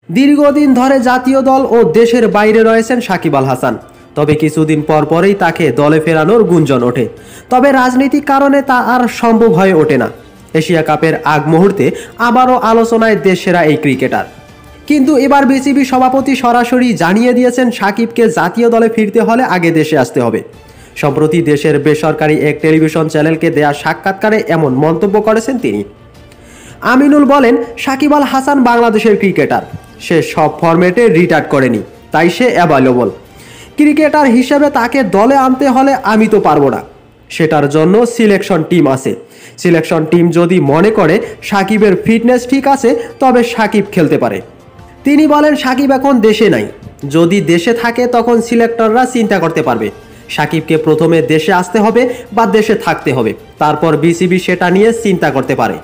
দীর্ঘদিন ধরে জাতীয় দল ও দেশের বাইরে রয়েছেন সাকিব আল হাসান। তবে কিছুদিন পরই তাকে দলে ফেরানোর গুঞ্জন ওঠে। তবে রাজনৈতিক কারণে তা আর সম্ভব হয়ে ওঠে না। এশিয়া কাপের আগ মুহূর্তে আবারও আলোচনায় দেশসেরা এই ক্রিকেটার। কিন্তু এবার বিসিবি সভাপতি সরাসরি জানিয়ে দিয়েছেন সাকিবকে জাতীয় দলে ফিরতে হলে আগে দেশে আসতে হবে। সম্প্রতি দেশের বেসরকারি এক টেলিভিশন চ্যানেলকে দেয়া সাক্ষাৎকারে এমন মন্তব্য করেছেন তিনি। আমিনুল বলেন, সাকিব আল হাসান বাংলাদেশের ক্রিকেটার, সে সব ফরম্যাটে রিটায়ার করেনি, তাই সে অ্যাভেলেবল। ক্রিকেটার হিসেবে তাকে দলে আনতে হলে আমি তো পারবো না, সেটার জন্য সিলেকশন টিম আছে। সিলেকশন টিম যদি মনে করে সাকিবের ফিটনেস ঠিক আছে তবে সাকিব খেলতে পারে। তিনি বলেন, সাকিব এখন দেশে নাই, যদি দেশে থাকে তখন সিলেক্টররা চিন্তা করতে পারবে সাকিবকে প্রথমে দেশে আসতে হবে বা দেশে থাকতে হবে, তারপর বিসিবি সেটা নিয়ে চিন্তা করতে পারে।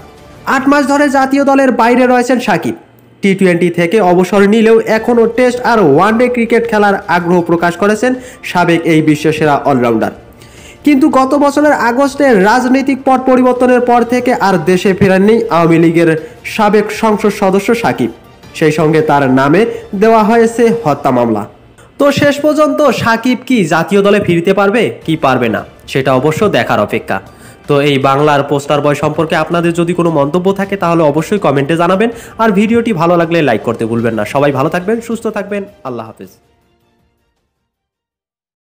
8 মাস ধরে জাতীয় দলের বাইরে রয়েছেন সাকিব। টি-20 থেকে অবসর নিলেও এখনও টেস্ট আর ওয়ানডে ক্রিকেট খেলার আগ্রহ প্রকাশ করেছেন সাবেক এই বিশ্বসেরা অলরাউন্ডার। কিন্তু গত বছরের আগস্টে রাজনৈতিক পট পরিবর্তনের পর থেকে আর দেশে ফেরেননি আওয়ামী লীগের সাবেক সংসদ সদস্য সাকিব। সেই সঙ্গে তার নামে দেওয়া হয়েছে হত্যা মামলা। তো শেষ পর্যন্ত সাকিব কি জাতীয় দলে ফিরতে পারবে কি পারবে না, সেটা অবশ্য দেখার অপেক্ষা। তো এই বাংলার পোস্টার বয় সম্পর্কে আপনাদের যদি কোনো মন্তব্য থাকে তাহলে অবশ্যই কমেন্টে জানাবেন। আর ভিডিওটি ভালো লাগলে লাইক করতে ভুলবেন না। সবাই ভালো থাকবেন, সুস্থ থাকবেন, আল্লাহ হাফেজ।